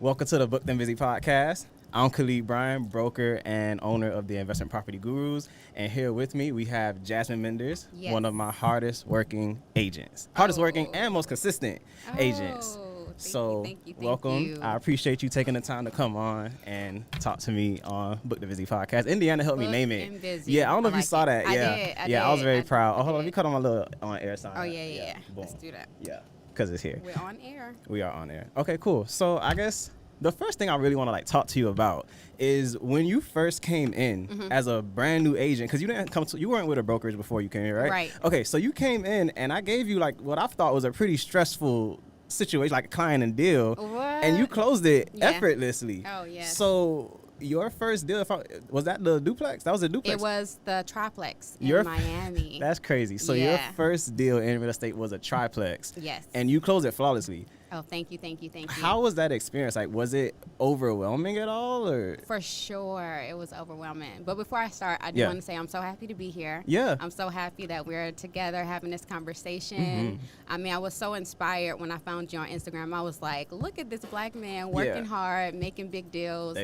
Welcome to the Booked and Busy podcast. I'm Khalid Bryan, broker and owner of the Investment Property Gurus. And here with me, we have Jazmine Menders, one of my hardest working agents. Hardest working and most consistent agents. Thank you. Welcome. I appreciate you taking the time to come on and talk to me on Booked and Busy podcast. Indiana helped me name it. Busy. Yeah, I don't know if you saw that. I did. I was very proud. Oh, hold on, let me cut on my little on-air sign. Oh, yeah. Boom. Let's do that. Yeah, because it's here. We're on air. We are on air. Okay, cool. So I guess the first thing I really want to talk to you about is when you first came in as a brand new agent, because you weren't with a brokerage before you came here, right? Right. Okay, so you came in and I gave you what I thought was a pretty stressful situation, like a client and deal, and you closed it effortlessly. Oh yeah. So your first deal, was that the duplex? That was a duplex. It was the triplex in Miami. That's crazy. So your first deal in real estate was a triplex. Yes. And you closed it flawlessly. Oh, thank you. How was that experience? Was it overwhelming at all, or? For sure, it was overwhelming. But before I start, I do want to say I'm so happy to be here. Yeah. I'm so happy that we're together having this conversation. I mean, I was so inspired when I found you on Instagram. I was like, look at this black man working hard, making big deals,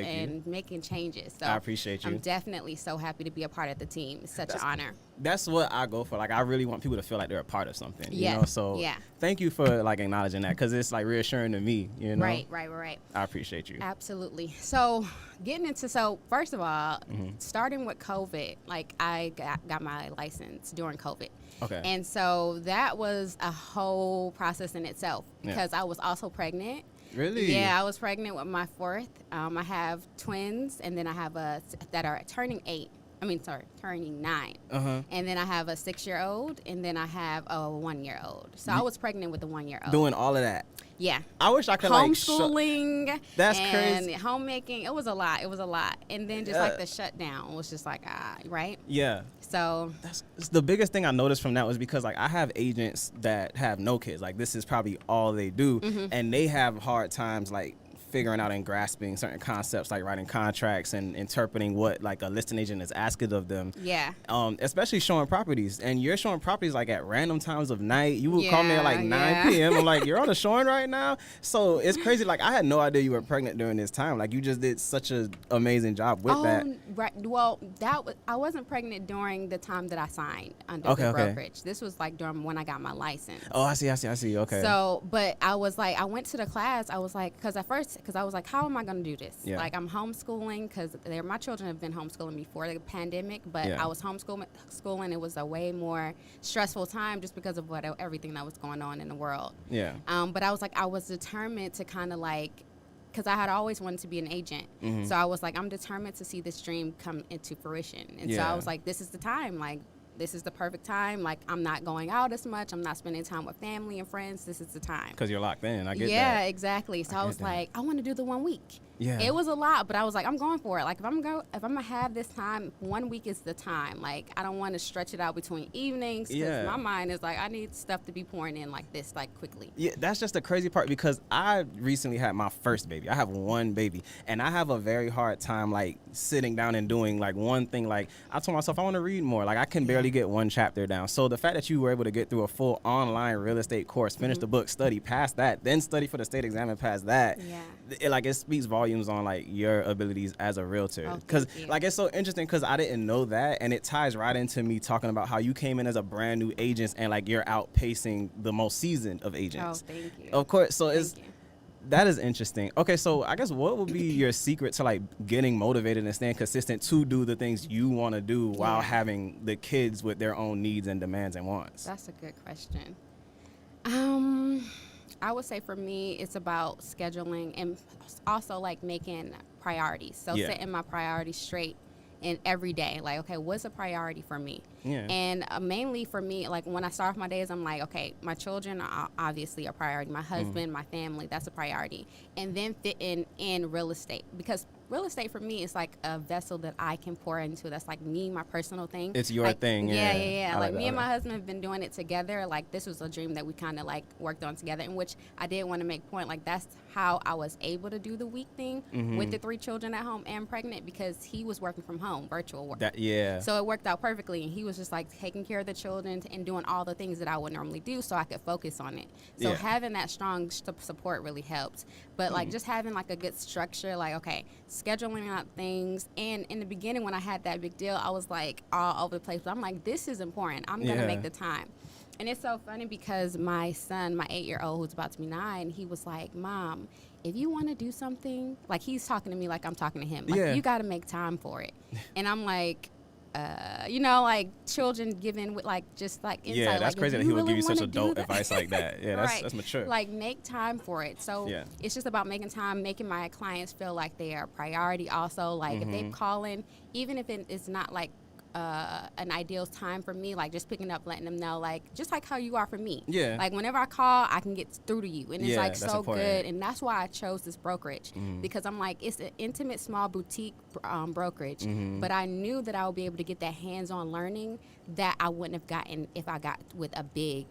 making changes. So I appreciate you. I'm definitely so happy to be a part of the team. It's such an honor. That's what I go for. I really want people to feel like they're a part of something. Yes. You know? So thank you for acknowledging that, because it's reassuring to me. You know. Right. I appreciate you. Absolutely. So first of all, starting with COVID, I got my license during COVID. Okay. And so that was a whole process in itself, because I was also pregnant. Really? Yeah, I was pregnant with my fourth. I have twins, and then I have that are turning 9. And then I have a 6-year-old, and then I have a 1-year-old. So I was pregnant with a 1-year-old. Doing all of that. Yeah. I wish I could homeschooling. That's and crazy. Homemaking. It was a lot. And then just the shutdown was just right? Yeah. So that's the biggest thing I noticed from that was because I have agents that have no kids. This is probably all they do, and they have hard times figuring out and grasping certain concepts, like writing contracts and interpreting what a listing agent is asking of them. Yeah. Especially showing properties, and you're showing properties at random times of night. You would call me at 9 p.m. I'm like, you're on a showing right now. So it's crazy. I had no idea you were pregnant during this time. You just did such an amazing job with that. Right. Well, I wasn't pregnant during the time that I signed under the brokerage. This was during when I got my license. Oh, I see. Okay. So, but I was I went to the class. I was because I was how am I going to do this? Yeah. I'm homeschooling, because my children have been homeschooling before the pandemic, but I was homeschooling. It was a way more stressful time just because of everything that was going on in the world. Yeah. But I was I was determined to kind of because I had always wanted to be an agent. So I was I'm determined to see this dream come into fruition. And so I was this is the time. This is the perfect time. I'm not going out as much. I'm not spending time with family and friends. This is the time. Because you're locked in. I get that. Yeah, exactly. So I was I want to do the 1 week. Yeah. It was a lot, but I was I'm going for it. If I'm gonna have this time, 1 week is the time. I don't want to stretch it out between evenings, because my mind is I need stuff to be pouring in this quickly. Yeah, that's just the crazy part, because I recently had my first baby. I have one baby, and I have a very hard time sitting down and doing one thing. I told myself I want to read more. I can barely get one chapter down. So the fact that you were able to get through a full online real estate course, finish the book, study past that, then study for the state exam and pass that, it speaks volumes on your abilities as a realtor. Because it's so interesting, because I didn't know that, and it ties right into me talking about how you came in as a brand new agent, and you're outpacing the most seasoned of agents. Oh, thank you. Of course. So that is interesting. Okay, so I guess what would be your secret to getting motivated and staying consistent to do the things you want to do while having the kids with their own needs and demands and wants? That's a good question. I would say for me, it's about scheduling and also making priorities. So setting my priorities straight in every day. Okay, what's a priority for me? Yeah. And mainly for me, when I start off my days, I'm okay, my children are obviously a priority. My husband, my family, that's a priority. And then fitting in real estate, because real estate for me is like a vessel that I can pour into. That's like me, my personal thing. It's your like, thing. Yeah. Like that, me and my husband have been doing it together. Like this was a dream that we kind of like worked on together, in which I did want to make point. Like that's how I was able to do the week thing with the 3 children at home and pregnant, because he was working from home, virtual work. So it worked out perfectly, and he was just like taking care of the children and doing all the things that I would normally do, so I could focus on it. So having that strong support really helped. But like just having like a good structure, like okay, scheduling out things. And in the beginning when I had that big deal, I was like all over the place. But I'm like, this is important. I'm gonna make the time. And it's so funny because my son, my 8-year-old who's about to be 9, he was like, Mom, if you want to do something, like he's talking to me like I'm talking to him. Like you got to make time for it. And I'm like, you know, like children giving with like just like insight. Yeah, that's like, crazy that he would give you such adult that, advice like that. Yeah, that's mature. Like make time for it. So it's just about making time, making my clients feel like they are a priority. Also, like if they call in, even if it's not like an ideal time for me, like just picking up, letting them know, like just like how you are for me. Like whenever I call, I can get through to you, and it's like so important. Good. And that's why I chose this brokerage, because I'm like, it's an intimate, small boutique brokerage, but I knew that I would be able to get that hands-on learning that I wouldn't have gotten if I got with a big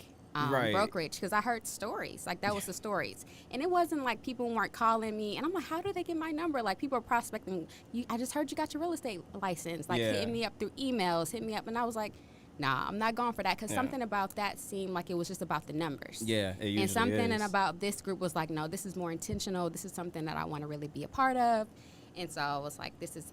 brokerage, because I heard stories. Like that was the stories, and it wasn't like people weren't calling me, and I'm like, how do they get my number? Like people are prospecting. I just heard you got your real estate license. Like hitting me up through emails, hitting me up, and I was like, nah, I'm not going for that, because something about that seemed like it was just about the numbers. Yeah, it usually and something is. About this group was like, no, this is more intentional. This is something that I want to really be a part of, and so I was like, this is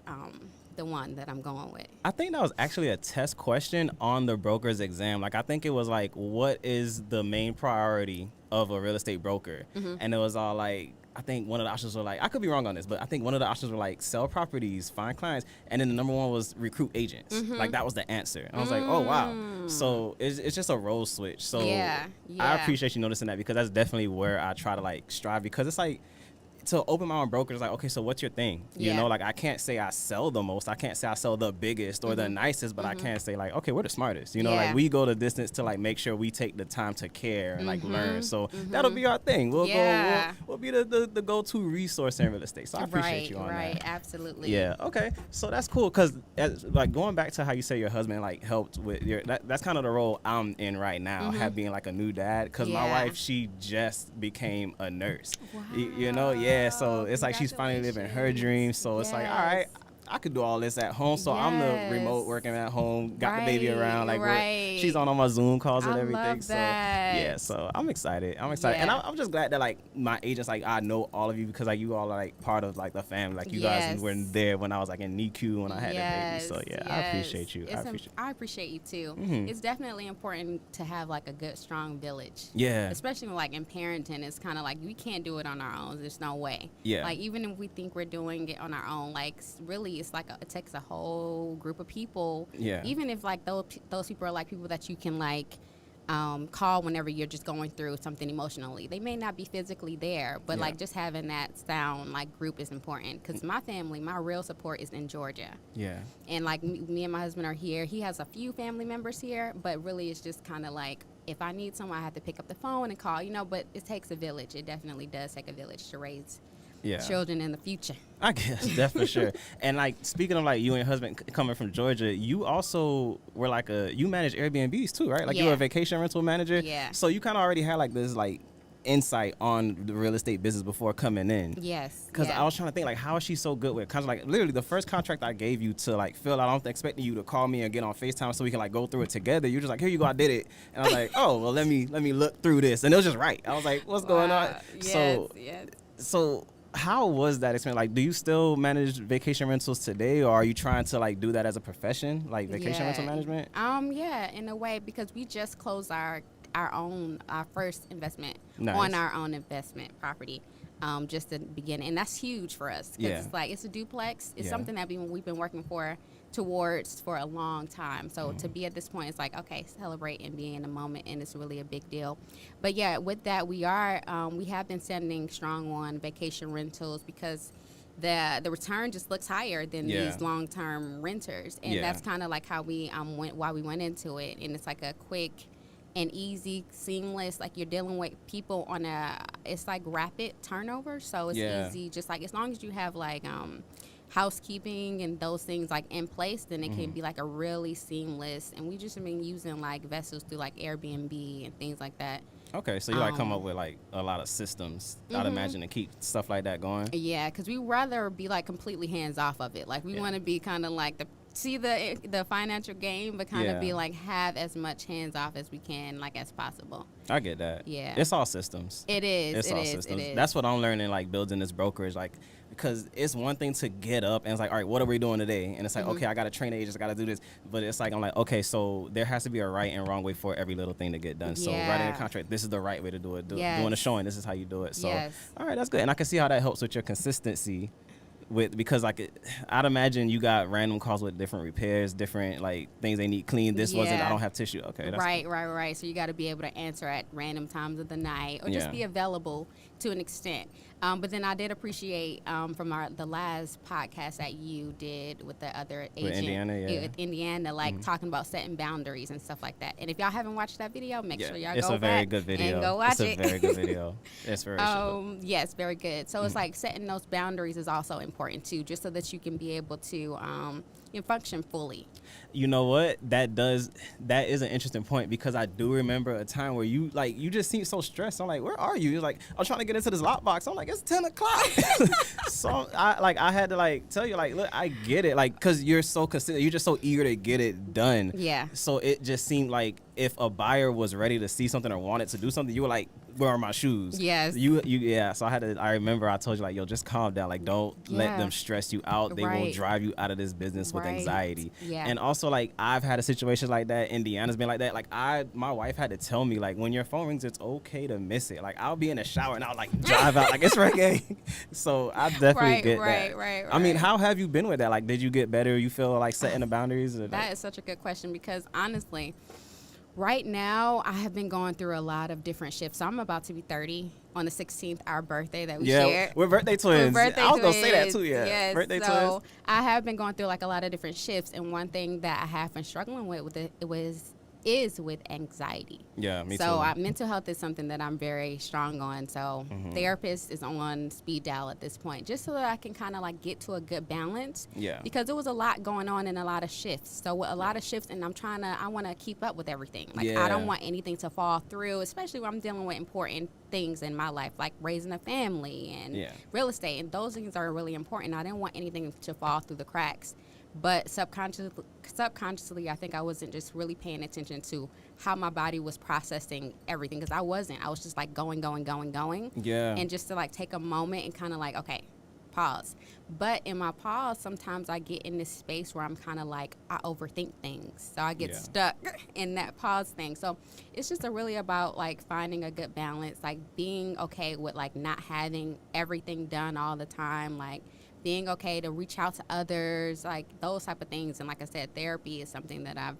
the one that I'm going with. I think that was actually a test question on the broker's exam. Like I think it was like, what is the main priority of a real estate broker? And it was all like, I think one of the options were like, I could be wrong on this, but I think one of the options were like sell properties, find clients, and then the number one was recruit agents. Like that was the answer. And I was like, oh wow. So it's just a role switch. So I appreciate you noticing that, because that's definitely where I try to like strive, because it's like, to open my own brokerage, like, okay, so what's your thing? You know, like I can't say I sell the most. I can't say I sell the biggest or the nicest, but I can say like, okay, we're the smartest. You know, like we go the distance to like make sure we take the time to care and like learn. So that'll be our thing. We'll be the go-to resource in real estate. So I appreciate you on that. Right, absolutely. Yeah, okay. So that's cool, because like going back to how you say your husband like helped with your, that's kind of the role I'm in right now, have being like a new dad, because my wife, she just became a nurse. Wow. You know, so it's like she's finally living her dream. So it's like, all right, I could do all this at home. So I'm the remote working at home, got the baby around, like she's on all my Zoom calls and everything. Love that. So yeah, so I'm excited. And I'm just glad that like my agents, like I know all of you, because like you all are like part of like the family. Like you guys were there when I was like in NICU when I had the baby. So I appreciate you. I appreciate you too. It's definitely important to have like a good, strong village. Yeah. Especially like in parenting, it's kind of like we can't do it on our own. There's no way. Yeah. Like even if we think we're doing it on our own, like really it's like it takes a whole group of people. Yeah. Even if like those people are like people that you can like call whenever you're just going through something emotionally. They may not be physically there, but like just having that sound like group is important, because my family, my real support is in Georgia. Yeah. And like me and my husband are here. He has a few family members here, but really it's just kind of like, if I need someone, I have to pick up the phone and call, you know, but it takes a village. It definitely does take a village to raise children in the future. I guess, that's for sure. And like speaking of like you and your husband coming from Georgia, you also were like you manage Airbnbs too, right? Like you were a vacation rental manager. Yeah. So you kind of already had like this like insight on the real estate business before coming in. Yes. Because I was trying to think like, how is she so good with kind of like literally the first contract I gave you to like fill out, I don't expecting you to call me and get on FaceTime so we can like go through it together. You're just like, here you go, I did it. And I was like, oh well, let me look through this, and it was just right. I was like, what's going on? So how was that experience? Like, do you still manage vacation rentals today, or are you trying to like do that as a profession, like vacation rental management? Yeah, in a way, because we just closed our first investment on our own investment property, just at the beginning, and that's huge for us, because it's like it's a duplex. It's something that we've been working towards for a long time. So to be at this point, it's like, okay, celebrate and be in the moment, and it's really a big deal. But yeah, with that, we have been sending strong on vacation rentals, because the return just looks higher than these long-term renters, and that's kind of like how we went into it. And it's like a quick and easy, seamless, like you're dealing with people it's like rapid turnover, so it's easy, just like as long as you have like housekeeping and those things like in place, then it can be like a really seamless. And we just been using like vessels through like Airbnb and things like that. Okay, so you like come up with like a lot of systems, I'd imagine, to keep stuff like that going. Yeah, because we rather be like completely hands off of it. Like we want to be kind of like see the financial gain, but kind of be like have as much hands off as we can, like as possible. I get that. Yeah, it's all systems. It is. It's all systems. That's what I'm learning, like building this brokerage, like. Because it's one thing to get up and it's like, all right, what are we doing today? And it's like, okay, I got to train agents, I got to do this. But it's like, I'm like, okay, so there has to be a right and wrong way for every little thing to get done. So writing a contract, this is the right way to do it. Doing a showing, this is how you do it. So, all right, that's good. And I can see how that helps with your consistency. Because like I'd imagine you got random calls with different repairs, different like things they need cleaned. This wasn't, I don't have tissue. Okay, that's right. So you got to be able to answer at random times of the night or just be available to an extent. But then I did appreciate from the last podcast that you did with the other agent with Indiana, like talking about setting boundaries and stuff like that. And if y'all haven't watched that video, make sure y'all go back and go watch it. It's a very good video. It's very yes, very good. So it's like setting those boundaries is also important too, just so that you can be able to function fully. You know what? That is an interesting point, because I do remember a time where you just seemed so stressed. I'm like, where are you? You're like, I'm trying to get into this lockbox. I'm like, it's 10 o'clock. So I had to tell you, look, I get it. Cause you're so consistent. You're just so eager to get it done. Yeah. So it just seemed like if a buyer was ready to see something or wanted to do something, you were like, where are my shoes? Yes. So I remember I told you, yo, just calm down. Don't let them stress you out. They will drive you out of this business with anxiety. Yeah. And also I've had a situation like that. Indiana's been like that. My wife had to tell me, when your phone rings, it's okay to miss it. I'll be in the shower and I'll drive out it's reggae. So I definitely get that. Right. I mean, how have you been with that? Did you get better? You feel setting the boundaries? That is such a good question, because honestly, right now, I have been going through a lot of different shifts. So I'm about to be 30 on the 16th, our birthday that we shared. We're birthday twins. I was going to say that too, Yes. Birthday twins. So I have been going through a lot of different shifts. And one thing that I have been struggling with is with anxiety. Yeah, me too. So mental health is something that I'm very strong on. So therapist is on speed dial at this point, just so that I can kind of get to a good balance. Yeah. Because there was a lot going on in a lot of shifts. So with a lot of shifts, and I want to keep up with everything. I don't want anything to fall through, especially when I'm dealing with important things in my life, like raising a family and real estate. And those things are really important. I didn't want anything to fall through the cracks. But subconsciously, I think I wasn't just really paying attention to how my body was processing everything, because I wasn't. I was just going. Yeah. And just to take a moment and kind of okay, pause. But in my pause, sometimes I get in this space where I'm kind of I overthink things. So I get stuck in that pause thing. So it's just really about finding a good balance, being okay with not having everything done all the time, being okay to reach out to others, those type of things. And like I said, therapy is something that I've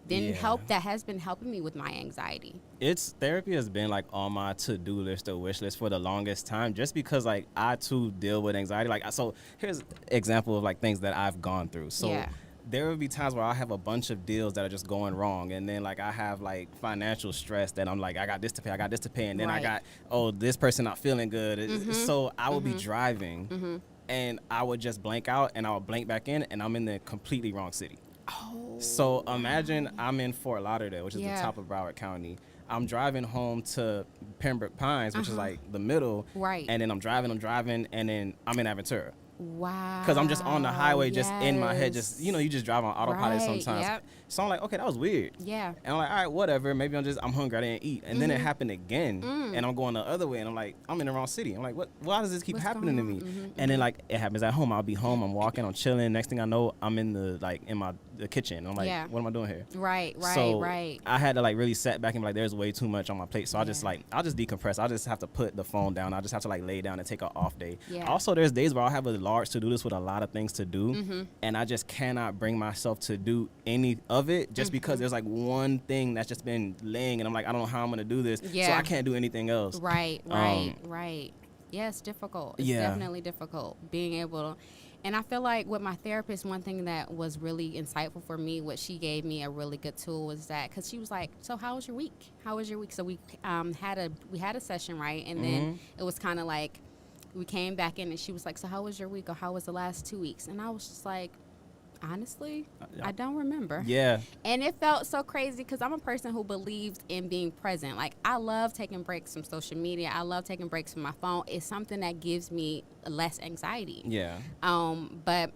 been that has been helping me with my anxiety. Therapy has been on my to-do list or wish list for the longest time, just because I too deal with anxiety. So here's an example of things that I've gone through. So there will be times where I have a bunch of deals that are just going wrong, and then I have financial stress that I'm I got this to pay, and then I got, this person not feeling good. So I will be driving and I would just blank out, and I would blank back in, and I'm in the completely wrong city. Oh. So imagine I'm in Fort Lauderdale, which is the top of Broward County. I'm driving home to Pembroke Pines, which is the middle. Right. And then I'm driving, and then I'm in Aventura. Wow. Because I'm just on the highway, just in my head, just, you just drive on autopilot sometimes. Yep. So I'm okay, that was weird. Yeah. And I'm all right, whatever. Maybe I'm hungry, I didn't eat. And then it happened again. And I'm going the other way, and I'm in the wrong city. I'm why does this keep happening to me? And then it happens at home. I'll be home, I'm walking, I'm chilling. Next thing I know, I'm in the kitchen. I'm what am I doing here? Right. So I had to really set back and be there's way too much on my plate. So I'll just decompress. I'll just have to put the phone down. I'll just have to lay down and take an off day. Yeah. Also, there's days where I'll have a large to-do list with a lot of things to do, and I just cannot bring myself to do any of it just because there's one thing that's just been laying, and I'm I don't know how I'm gonna do this, so I can't do anything else. Right. Yeah, it's difficult. It's definitely difficult being able to. And I feel with my therapist, one thing that was really insightful for me, what she gave me a really good tool was that, because she was so how was your week? So we had a session, right? And then it was kind of we came back in and she was like, so how was your week, or how was the last 2 weeks? And I was just like, honestly, I don't remember. Yeah. And it felt so crazy because I'm a person who believes in being present. Like, I love taking breaks from social media. I love taking breaks from my phone. It's something that gives me less anxiety. Yeah. But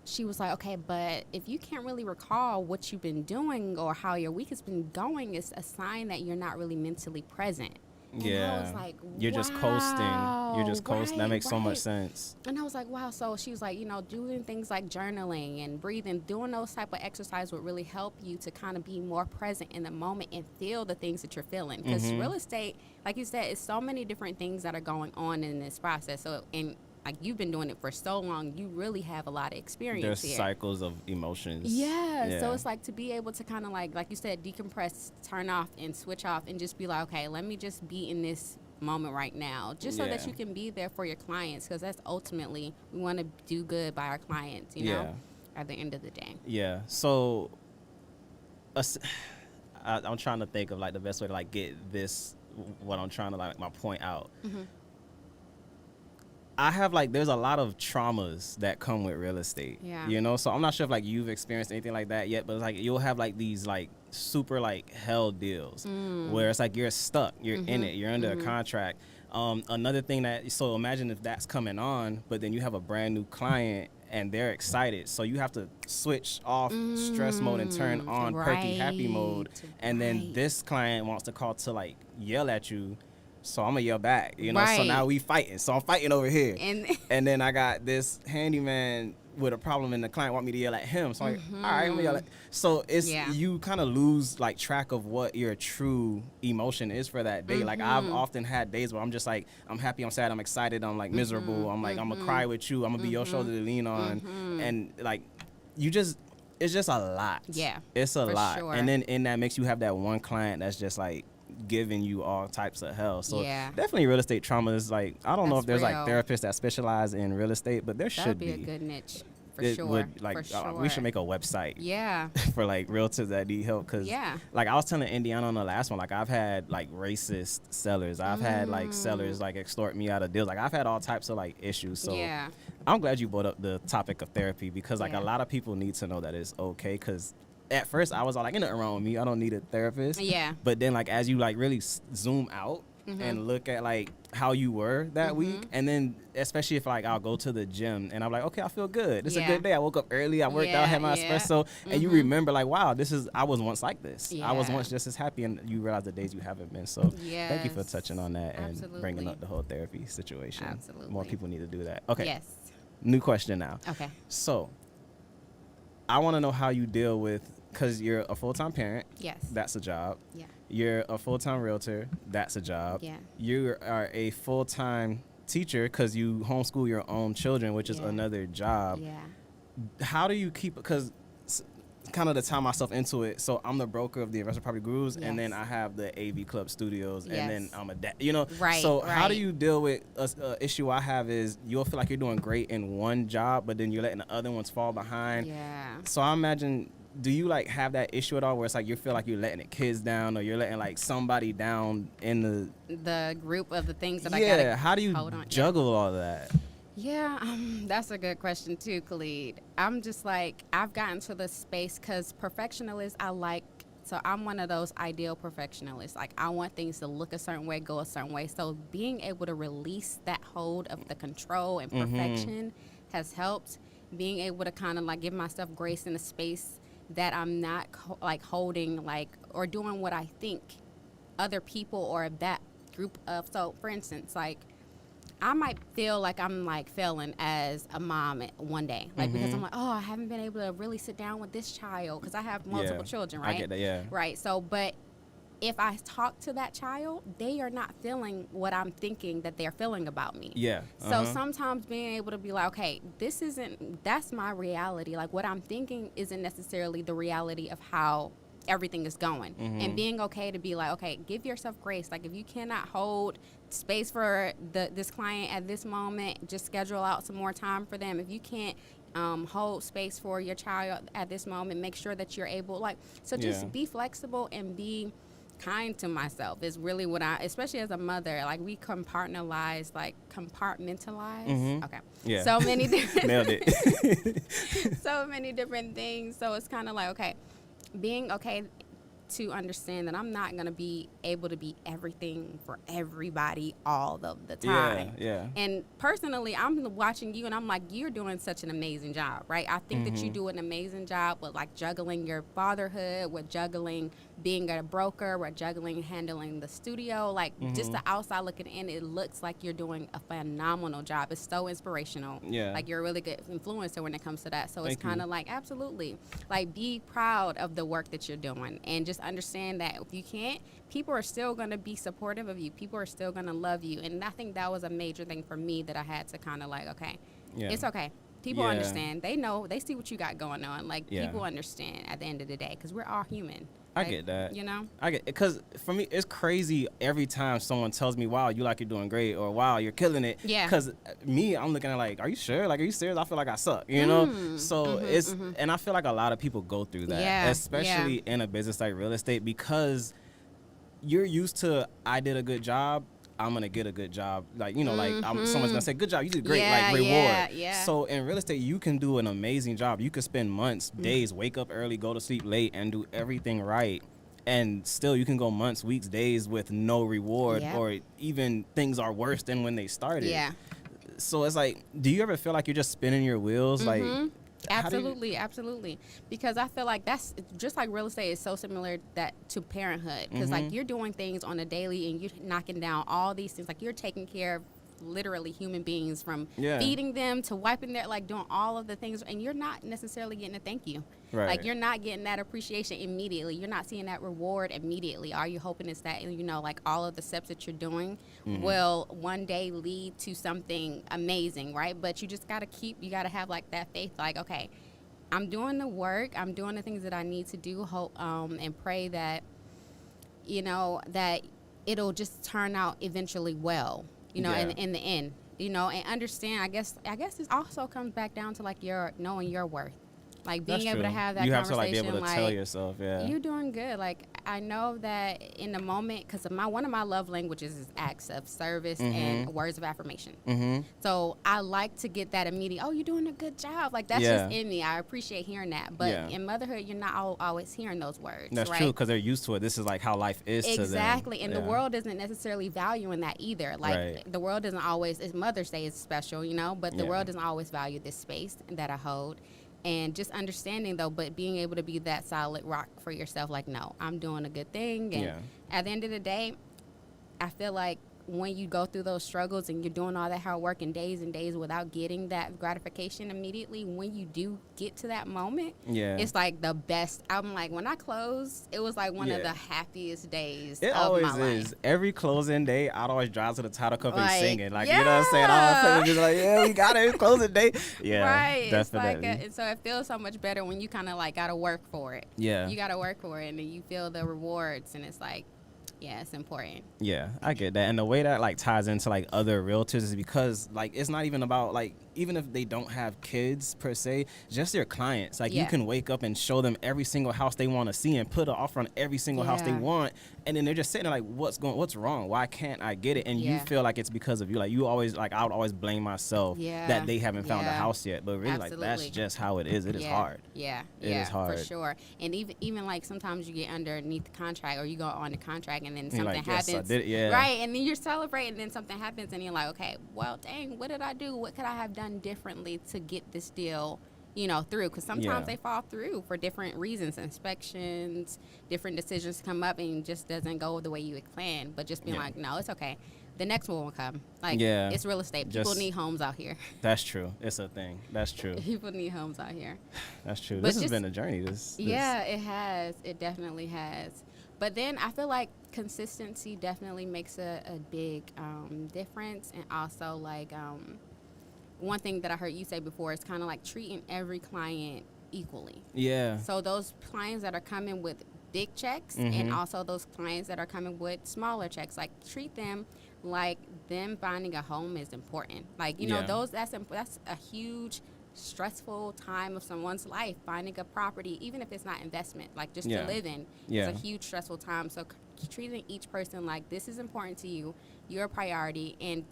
she was like, okay, but if you can't really recall what you've been doing or how your week has been going, it's a sign that you're not really mentally present. And I was like, you're just coasting. You're just coasting. That makes so much sense. And I was like, wow. So she was like, doing things like journaling and breathing, doing those type of exercise would really help you to kind of be more present in the moment and feel the things that you're feeling. Because real estate, like you said, it's so many different things that are going on in this process. So, and like, you've been doing it for so long, you really have a lot of experience. There's here. cycles of emotions. Yeah. So it's like to be able to kind of like you said, decompress, turn off and switch off and just be like, okay, let me just be in this moment right now, just so that you can be there for your clients, because that's ultimately, we want to do good by our clients, you know, at the end of the day. Yeah. So I'm trying to think of like the best way to like get this, what I'm trying to like my point out. I have like, there's a lot of traumas that come with real estate, you know? So I'm not sure if like you've experienced anything like that yet, but it's like you'll have like these like super like hell deals where it's like you're stuck, you're in it, you're under a contract. Another thing so imagine if that's coming on, but then you have a brand new client and they're excited. So you have to switch off stress mode and turn on perky happy mode. And then this client wants to call to like yell at you. So I'm gonna yell back, you know. So now we fighting. So I'm fighting over here, and then I got this handyman with a problem, and the client want me to yell at him. So I'm like, all right, I'm gonna yell at. So it's you kind of lose like track of what your true emotion is for that day. Like I've often had days where I'm just like, I'm happy, I'm sad, I'm excited, I'm like miserable. I'm like, I'm gonna cry with you. I'm gonna be your shoulder to lean on, and like you just. It's just a lot. Yeah, it's a lot. Sure. And then in that makes you have that one client that's just like giving you all types of hell. So definitely real estate trauma is like, I don't know if there's like therapists that specialize in real estate, but there should be. That'd be a good niche. For sure. We should make a website for like realtors that need help, because like I was telling Indiana on the last one, like I've had like racist sellers, I've had like sellers like extort me out of deals, like I've had all types of like issues. So I'm glad you brought up the topic of therapy, because like a lot of people need to know that it's okay, because at first I was all like, ain't nothing wrong with me, I don't need a therapist. But then like as you like really zoom out and look at like how you were that week, and then especially if like I'll go to the gym and I'm like, okay, I feel good, it's a good day, I woke up early, I worked out, had my espresso, and you remember like, wow, I was once like this, I was once just as happy, and you realize the days you haven't been. So thank you for touching on that and bringing up the whole therapy situation. More people need to do that. Okay, new question now. Okay, so I want to know how you deal with, because you're a full-time parent. Yes. That's a job. Yeah. You're a full-time realtor. That's a job. Yeah. You are a full-time teacher because you homeschool your own children, which is another job. Yeah. How do you keep, because kind of to tie myself into it, so I'm the broker of the Investor Property Gurus, and then I have the AV Club Studios, and then I'm a dad, you know? So how do you deal with a issue I have is you'll feel like you're doing great in one job, but then you're letting the other ones fall behind. Yeah. So I imagine, do you like have that issue at all where it's like you feel like you're letting the kids down, or you're letting like somebody down in the group of the things that I gotta hold on? Yeah, how do you juggle all that? Yeah, that's a good question too, Khalid. I'm just like, I've gotten to the space because perfectionist, so I'm one of those ideal perfectionists. Like, I want things to look a certain way, go a certain way. So being able to release that hold of the control and perfection has helped. Being able to kind of like give myself grace in a space that I'm not like holding like or doing what I think other people or that group of. So for instance, like, I might feel like I'm like failing as a mom one day, like because I'm like, oh, I haven't been able to really sit down with this child because I have multiple children, right? I get that, right. So, but if I talk to that child, they are not feeling what I'm thinking that they're feeling about me. Yeah. So sometimes being able to be like, okay, that's my reality. Like, what I'm thinking isn't necessarily the reality of how everything is going, and being okay to be like, okay, give yourself grace. Like, if you cannot hold space for this client at this moment, just schedule out some more time for them. If you can't hold space for your child at this moment, make sure that you're able, like, so just be flexible and be kind to myself is really what especially as a mother, like we compartmentalize. Okay. Yeah. So many different Nailed it. so many different things. So it's kind of like, okay, being okay to understand that I'm not going to be able to be everything for everybody all of the time. Yeah. And personally, I'm watching you and I'm like, you're doing such an amazing job, right? I think that you do an amazing job with like juggling your fatherhood, with juggling being a broker, with juggling handling the studio. Like just the outside looking in, it looks like you're doing a phenomenal job. It's so inspirational. Yeah. Like you're a really good influencer when it comes to that. So Thank it's kind of like, absolutely. Like be proud of the work that you're doing and just understand that if you can't, people are still going to be supportive of you. People are still going to love you. And I think that was a major thing for me that I had to kind of like, okay, it's okay. People understand. They know. They see what you got going on. Like, people understand at the end of the day because we're all human. I get that. You know? I get it. Because for me, it's crazy every time someone tells me, wow, you like you're doing great, or wow, you're killing it. Yeah. Because me, I'm looking at like, are you sure? Like, are you serious? I feel like I suck, you know? So and I feel like a lot of people go through that, especially in a business like real estate, because you're used to, I did a good job, I'm gonna get a good job. Like, you know, like someone's gonna say, good job, you did great, like reward. Yeah. So in real estate, you can do an amazing job. You could spend months, days, wake up early, go to sleep late, and do everything right. And still you can go months, weeks, days with no reward, or even things are worse than when they started. Yeah. So it's like, do you ever feel like you're just spinning your wheels? Like, Absolutely. Because I feel like that's just like real estate is so similar to parenthood. Because like you're doing things on a daily and you're knocking down all these things. Like you're taking care of literally human beings, from feeding them to wiping their, like doing all of the things. And you're not necessarily getting a thank you. Right. Like you're not getting that appreciation immediately. You're not seeing that reward immediately. All you're hoping is that, you know, like all of the steps that you're doing will one day lead to something amazing, right? But you just got to have like that faith, like, okay, I'm doing the work, I'm doing the things that I need to do, hope and pray that, you know, that it'll just turn out eventually well, you know, in the end, you know, and understand, I guess this also comes back down to like knowing your worth. Like being able to have that conversation. You have to like be able to tell yourself, you're doing good. Like I know that in the moment, because one of my love languages is acts of service and words of affirmation. So I like to get that immediate, oh, you're doing a good job. Like that's just in me. I appreciate hearing that. But in motherhood, you're not always hearing those words. That's right? true, because they're used to it. This is like how life is to them. Exactly. And the world isn't necessarily valuing that either. Like the world doesn't always, Mother's Day is special, you know, but the world doesn't always value this space that I hold. And just understanding, though, but being able to be that solid rock for yourself, like, no, I'm doing a good thing. And at the end of the day, I feel like when you go through those struggles and you're doing all that hard work and days without getting that gratification immediately, when you do get to that moment, it's like the best. I'm like, when I closed, it was like one of the happiest days it of always my life. Is. Every closing day, I'd always drive to the title company singing. Like, you know what I'm saying? I'm just like, yeah, we got it. It's closing day. Yeah, right. definitely. It's like so it feels so much better when you kind of like got to work for it. Yeah. You got to work for it, and then you feel the rewards, and it's like, yeah, it's important. Yeah, I get that. And the way that like ties into like other realtors is because like it's not even about like, even if they don't have kids per se, just their clients. Like you can wake up and show them every single house they want to see and put an offer on every single house they want, and then they're just sitting there like, what's wrong? Why can't I get it? And you feel like it's because of you. Like you always, like I would always blame myself that they haven't found a house yet, but really like that's just how it is. It is hard. It is hard for sure. And even like sometimes you get underneath the contract or you go on the contract and then something like, happens, yes, I did it, right? And then you're celebrating, and then something happens, and you're like, okay, well, dang, what did I do? What could I have done differently to get this deal, you know, through? Because sometimes they fall through for different reasons, inspections, different decisions come up, and it just doesn't go the way you had planned. But just being like, no, it's okay. The next one will come. Like, it's real estate. People need homes out here. That's true. It's a thing. That's true. People need homes out here. That's true. This has been a journey. Yeah, it has. It definitely has. But then I feel like consistency definitely makes a big difference. And also, like, one thing that I heard you say before is kind of like treating every client equally. Yeah. So those clients that are coming with big checks and also those clients that are coming with smaller checks, like treat them like them finding a home is important. Like, you know, that's a huge stressful time of someone's life, finding a property, even if it's not investment, like just to live in. It's a huge stressful time. So treating each person like this is important to you, you're a priority, and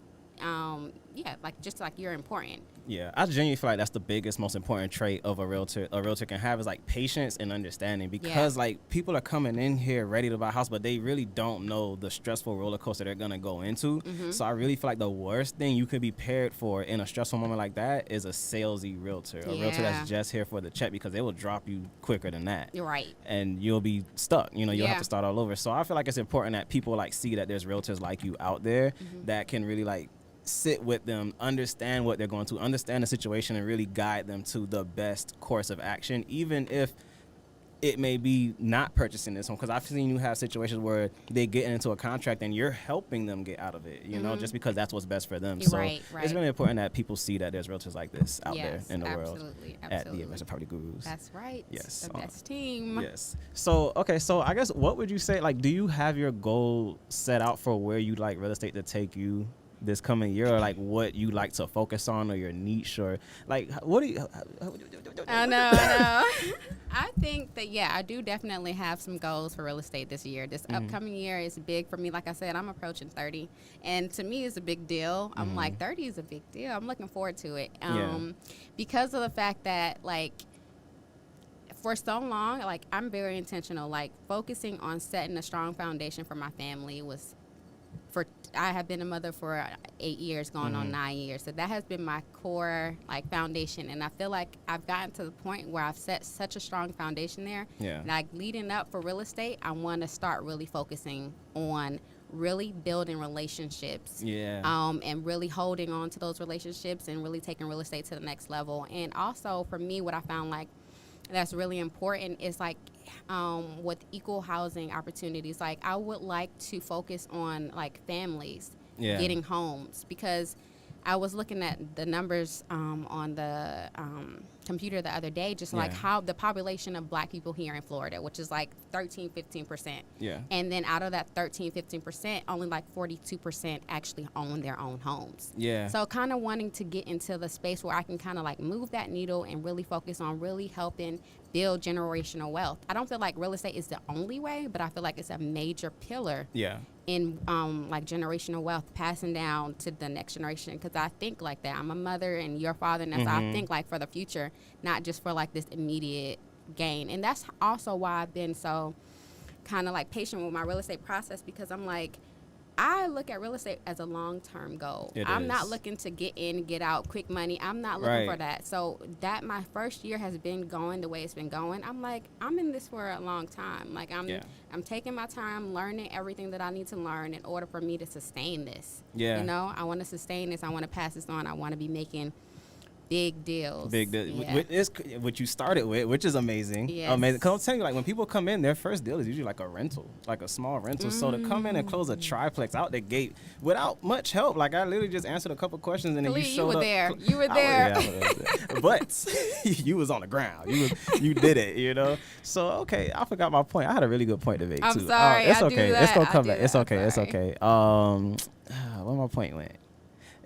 like just like you're important. Yeah, I genuinely feel like that's the biggest, most important trait of a realtor can have is like patience and understanding, because like people are coming in here ready to buy a house, but they really don't know the stressful roller coaster they're gonna go into. So I really feel like the worst thing you could be paired for in a stressful moment like that is a salesy realtor, a realtor that's just here for the check, because they will drop you quicker than that. You're right. And you'll be stuck. You know, you'll have to start all over. So I feel like it's important that people like see that there's realtors like you out there that can really like sit with them, understand what they're going to, understand the situation, and really guide them to the best course of action, even if it may be not purchasing this home. Because I've seen you have situations where they get into a contract and you're helping them get out of it, you know, just because that's what's best for them. So it's really important that people see that there's realtors like this out there in the world at the Investment Property Gurus. That's right. Yes. The best team. Yes. So, okay, so I guess what would you say, like, do you have your goal set out for where you'd like real estate to take you this coming year, or like what you like to focus on, or your niche, or like what do you I know I think that I do definitely have some goals for real estate this year. This upcoming year is big for me. Like I said, I'm approaching 30, and to me it's a big deal. I'm like, 30 is a big deal. I'm looking forward to it because of the fact that like for so long, like I'm very intentional, like focusing on setting a strong foundation for my family was I have been a mother for 8 years, going on 9 years. So that has been my core like foundation. And I feel like I've gotten to the point where I've set such a strong foundation there. Yeah. Like leading up for real estate, I want to start really focusing on really building relationships. And really holding on to those relationships and really taking real estate to the next level. And also for me, what I found like that's really important is like with equal housing opportunities, like I would like to focus on like families getting homes, because I was looking at the numbers on the computer the other day, just like how the population of black people here in Florida, which is like 13-15%. And then out of that 13-15%, only like 42% actually own their own homes. So kind of wanting to get into the space where I can kind of like move that needle and really focus on really helping build generational wealth. I don't feel like real estate is the only way, but I feel like it's a major pillar in like generational wealth, passing down to the next generation, because I think like that. I'm a mother and your father, and that's I think like for the future, not just for like this immediate gain. And that's also why I've been so kind of like patient with my real estate process, because I'm like, I look at real estate as a long-term goal. I'm not looking to get in, get out, quick money. I'm not looking for that. So that my first year has been going the way it's been going. I'm like, I'm in this for a long time. Like I'm taking my time, learning everything that I need to learn in order for me to sustain this. You know, I want to sustain this. I want to pass this on. I want to be making big deals. What you started with, which is amazing. Amazing. Cause I'm telling you, like when people come in, their first deal is usually like a rental, like a small rental. So to come in and close a triplex out the gate without much help, like I literally just answered a couple questions and then Khalid, you showed up. You were there. I was there. But you was on the ground. You did it. You know. So okay, I forgot my point. I had a really good point to make too. I'm sorry. It's okay. It's gonna come back. It's okay. It's okay. Where my point went.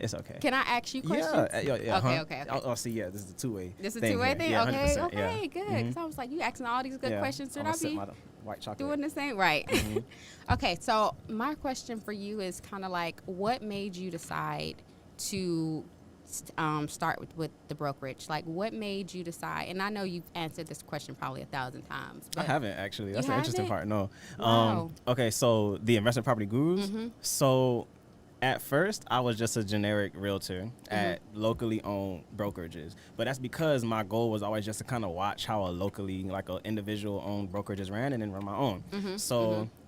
It's okay. Can I ask you questions? Okay. Oh, see, this is a two-way. This is a two-way thing? Yeah, okay, good. Because I was like, you asking all these good questions. Should I be white chocolate doing the same? Right. Okay, so my question for you is kind of like, what made you decide to start with the brokerage? Like, what made you decide? And I know you've answered this question probably 1,000 times. I haven't, actually. That's the interesting part. No. Wow. Okay, so the Investment Property Gurus. So at first, I was just a generic realtor at locally owned brokerages. But that's because my goal was always just to kind of watch how a locally, like an individual owned brokerages ran, and then run my own.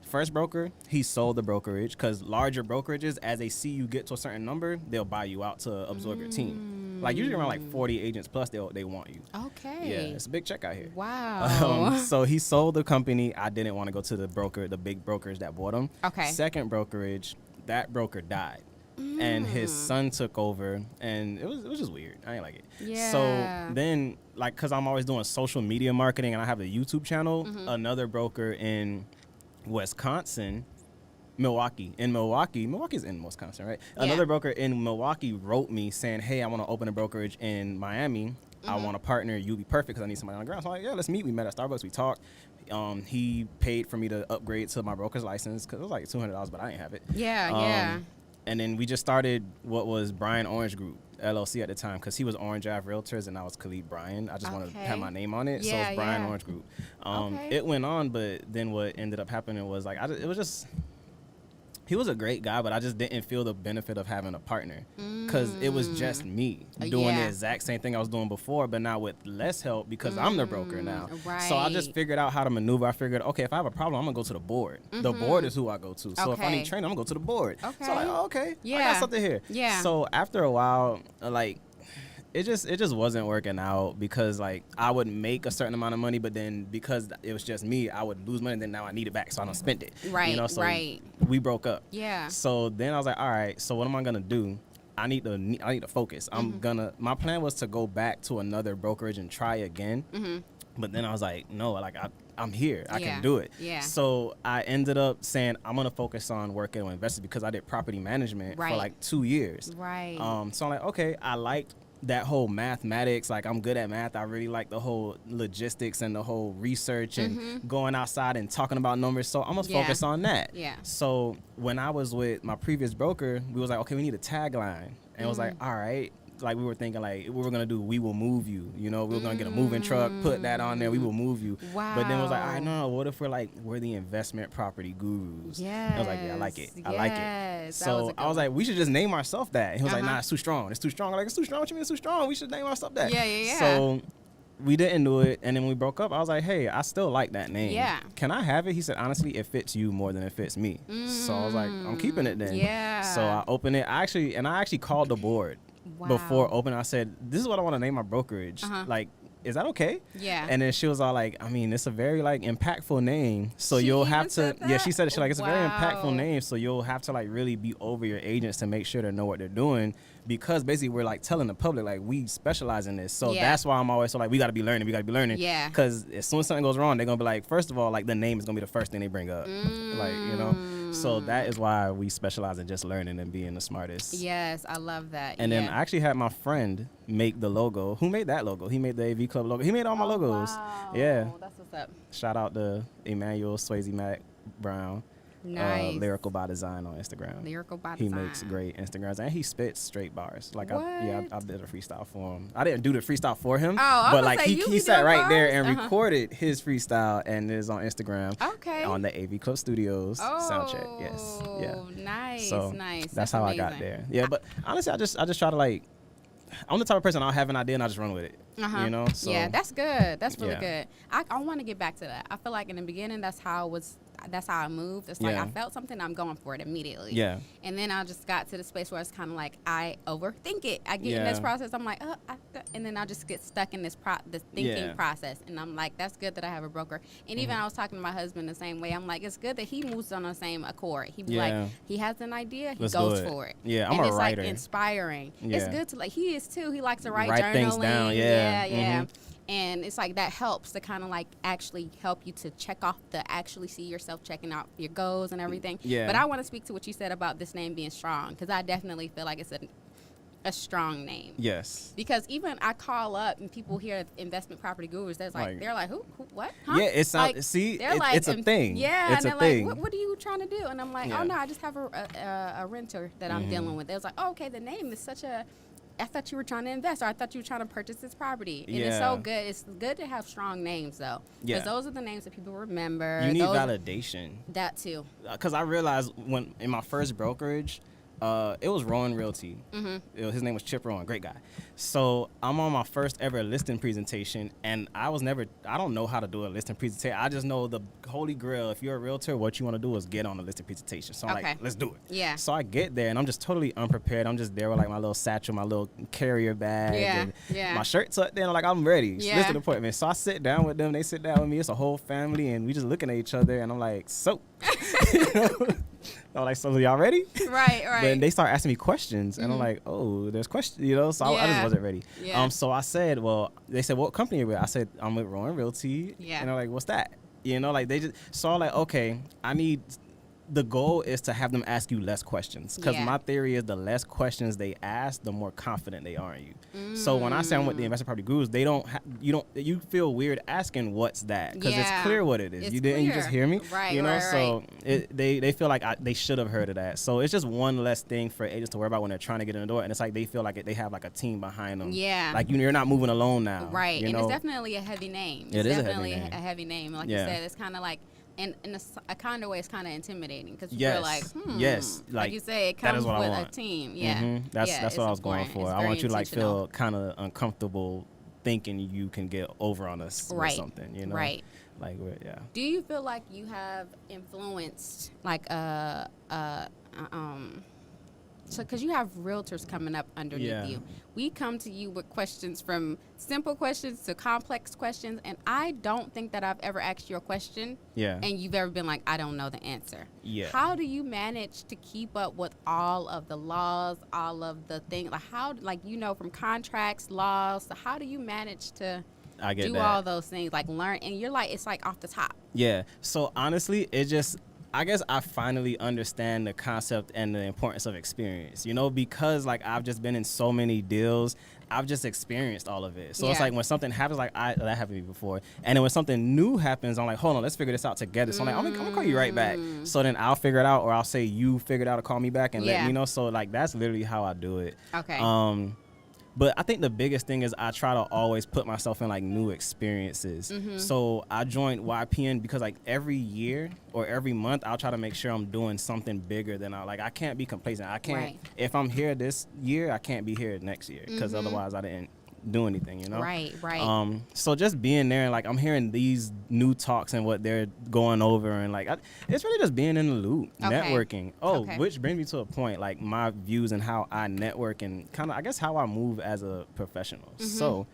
First broker, he sold the brokerage, because larger brokerages, as they see you get to a certain number, they'll buy you out to absorb your team. Like usually around like 40 agents plus, they want you. Okay. Yeah, it's a big check out here. Wow. So he sold the company. I didn't want to go to the big brokers that bought him. Okay. Second brokerage, that broker died. And his son took over, and it was just weird. I ain't like it. Yeah. So then, like, because I'm always doing social media marketing and I have a YouTube channel, another broker in Wisconsin Milwaukee. Milwaukee's in Wisconsin, right? Yeah. Another broker in Milwaukee wrote me saying, hey, I want to open a brokerage in Miami. I want a partner. You'll be perfect because I need somebody on the ground. So I'm like, yeah, let's meet. We met at Starbucks. We talked. He paid for me to upgrade to my broker's license because it was like $200, but I didn't have it. Yeah. And then we just started what was Brian Orange Group, LLC at the time, because he was Orange Ave Realtors and I was Khalid Brian. I just wanted to have my name on it. So it's Brian Orange Group. It went on, but then what ended up happening was like, he was a great guy, but I just didn't feel the benefit of having a partner because it was just me doing the exact same thing I was doing before, but now with less help because I'm the broker now. Right. So I just figured out how to maneuver. I figured, okay, if I have a problem, I'm going to go to the board. The board is who I go to. So if I need training, I'm going to go to the board. Okay. So I'm like, oh, okay, I got something here. Yeah. So after a while, like, it just wasn't working out because like I would make a certain amount of money, but then because it was just me, I would lose money. And then now I need it back, so I don't spend it. Right. You know, so right. we broke up. Yeah. So then I was like, all right. So what am I gonna do? I need to focus. My plan was to go back to another brokerage and try again. But then I was like, no, like I'm here. I can do it. Yeah. So I ended up saying I'm gonna focus on working with investors because I did property management for like 2 years. Right. So I'm like, okay, I liked that whole mathematics. Like I'm good at math. I really like the whole logistics and the whole research and going outside and talking about numbers. So I'm gonna focus on that. Yeah. So when I was with my previous broker, we was like, okay, we need a tagline, and it was like, all right. Like we were thinking like what we're gonna do, we will move you. You know, we were gonna get a moving truck, put that on there, we will move you. Wow. But then it was like, all right, no, what if we're the investment property gurus? Yes. I was like, yeah, I like it. I like it. So I was like, we should just name ourselves that. And he was like, nah, it's too strong. It's too strong. I'm like, it's too strong. What you mean it's too strong? We should name ourselves that. Yeah. So we didn't do it, and then we broke up. I was like, hey, I still like that name. Yeah. Can I have it? He said, honestly, it fits you more than it fits me. So I was like, I'm keeping it then. Yeah. So I opened it. I actually called the board. Wow. Before opening, I said, this is what I want to name my brokerage. Like, is that okay? Yeah. And then she was all like, I mean, it's a very like impactful name. So She you'll even have to, said that? yeah, she said it. She's like, it's a very Wow. impactful name. So you'll have to like really be over your agents to make sure they know what they're doing. Because basically we're like telling the public, like we specialize in this. So that's why I'm always so like, we got to be learning. Yeah. Because as soon as something goes wrong, they're going to be like, first of all, like the name is going to be the first thing they bring up. Like, you know. So that is why we specialize in just learning and being the smartest. Yes, I love that. And then I actually had my friend make the logo. Who made that logo? He made the AV Club logo. He made all my logos. Wow. Yeah. That's what's up. Shout out to Emmanuel Swayze Mac Brown. Nice. Lyrical by Design on Instagram. Lyrical by He Design. makes great Instagrams, and he spits straight bars. Like What? I did a freestyle for him. I didn't do the freestyle for him, I was but gonna like say, he you be sat doing right there bars? and recorded his freestyle, and it is on Instagram. Okay. On the AV Club Studios sound check. Oh, Yes. Yeah. Nice. So nice. that's how amazing. I got there. Yeah, but honestly, I just try to like. I'm the type of person I'll have an idea and I just run with it. You know. So, yeah, that's good. That's really yeah. good. I want to get back to that. I feel like in the beginning, that's how I moved. It's like Yeah. I felt something, I'm going for it immediately. Yeah. And then I just got to the space where it's kind of like I overthink it. I get in this Yeah. process. I'm like, and then I just get stuck in this thinking Yeah. process. And I'm like, that's good that I have a broker. And even I was talking to my husband the same way. I'm like, it's good that he moves on the same accord. He be Yeah. like, he has an idea, he Let's goes do it. for it. Yeah, I'm and a it's writer. like inspiring. It's Yeah. good to like. He is too. He likes to write Write things journaling. down, yeah. Yeah. Mhm. And it's like that helps to kind of like actually help you to check off actually see yourself checking out your goals and everything. Yeah. But I want to speak to what you said about this name being strong, because I definitely feel like it's a strong name. Yes. Because even I call up and people hear investment property gurus, they're like who what? Huh? Yeah, it's not. Like, See, they're like, it's a thing. Yeah, it's and a they're thing. like, what are you trying to do? And I'm like, Yeah. oh no, I just have a renter that I'm dealing with. It was like, oh, okay, the name is such a. I thought you were trying to invest, or I thought you were trying to purchase this property. And it's so Yeah. good. It's good to have strong names, though. Yeah. Because those are the names that people remember. You need Those- validation. That too. Because I realized when in my first brokerage, it was Rowan Realty. His name was Chip Rowan, great guy. So I'm on my first ever listing presentation, and I don't know how to do a listing presentation. I just know the holy grail. If you're a realtor, what you want to do is get on the listing presentation. So I'm Okay. like, let's do it. Yeah. So I get there, and I'm just totally unprepared. I'm just there with like my little satchel, my little carrier bag, Yeah, and yeah. my shirt tucked in. I'm like, I'm ready. Yeah. Listing appointment. So I sit down with them. They sit down with me. It's a whole family, and we just looking at each other, and I'm like, so. You know? I'm like, so y'all ready? Right. Then they start asking me questions, and I'm like, oh, there's questions, you know? So I just Yeah. wasn't ready. Yeah. So I said, well, they said, what company are you with? I said, I'm with Rowan Realty. Yeah. And they're like, what's that? You know, like they just, so I'm like, okay, I need the goal is to have them ask you less questions, because Yeah. my theory is the less questions they ask, the more confident they are in you. So when I say I'm with the investment property gurus, they don't you feel weird asking what's that, because it's clear what it is. It's You didn't you just hear me? Right, you know, right, so they feel like they should have heard of that. So it's just one less thing for agents to worry about when they're trying to get in the door, and it's like they feel like they have like a team behind them. Yeah. Like you're not moving alone now. Right, you and know? it's definitely a heavy name. It is definitely a heavy name. a heavy name. Like Yeah. you said, it's kind of like, in a kind of way, it's kind of intimidating, because Yes. you're like, Yes. like you say, it that comes is what I with a want. team. Yeah, That's yeah, what it's I was going important. for. It's I very want you to like intentional. feel kind of uncomfortable thinking you can get over on us or Right. something, you know? Right. Like, yeah. Do you feel like you have influenced, like, so because you have realtors coming up underneath Yeah. you, we come to you with questions, from simple questions to complex questions, and I don't think that I've ever asked you a question Yeah. and you've ever been like, I don't know the answer. Yeah. How do you manage to keep up with all of the laws, all of the things, like how, like, you know, from contracts, laws, so how do you manage to I get do that. all those things, like learn, and you're like, it's like off the top. Yeah. So honestly, I guess I finally understand the concept and the importance of experience, you know, because like I've just been in so many deals. I've just experienced all of it. So it's Yeah. like when something happens, like that happened to me before. And then when something new happens, I'm like, hold on, let's figure this out together. So I'm like, I'm gonna call you right back. So then I'll figure it out, or I'll say you figure it out or call me back and let Yeah. me know. So like that's literally how I do it. Okay. But I think the biggest thing is I try to always put myself in like new experiences. So I joined YPN because like every year or every month I'll try to make sure I'm doing something bigger than I can't be complacent. I can't, Right. if I'm here this year, I can't be here next year, because otherwise I didn't do anything, you know? Right, right. So just being there and like I'm hearing these new talks and what they're going over, and like it's really just being in the loop, Okay. networking. Okay. Which brings me to a point, like my views and how I network and kind of I guess how I move as a professional. So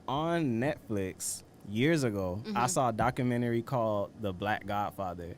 on Netflix years ago, I saw a documentary called The Black Godfather.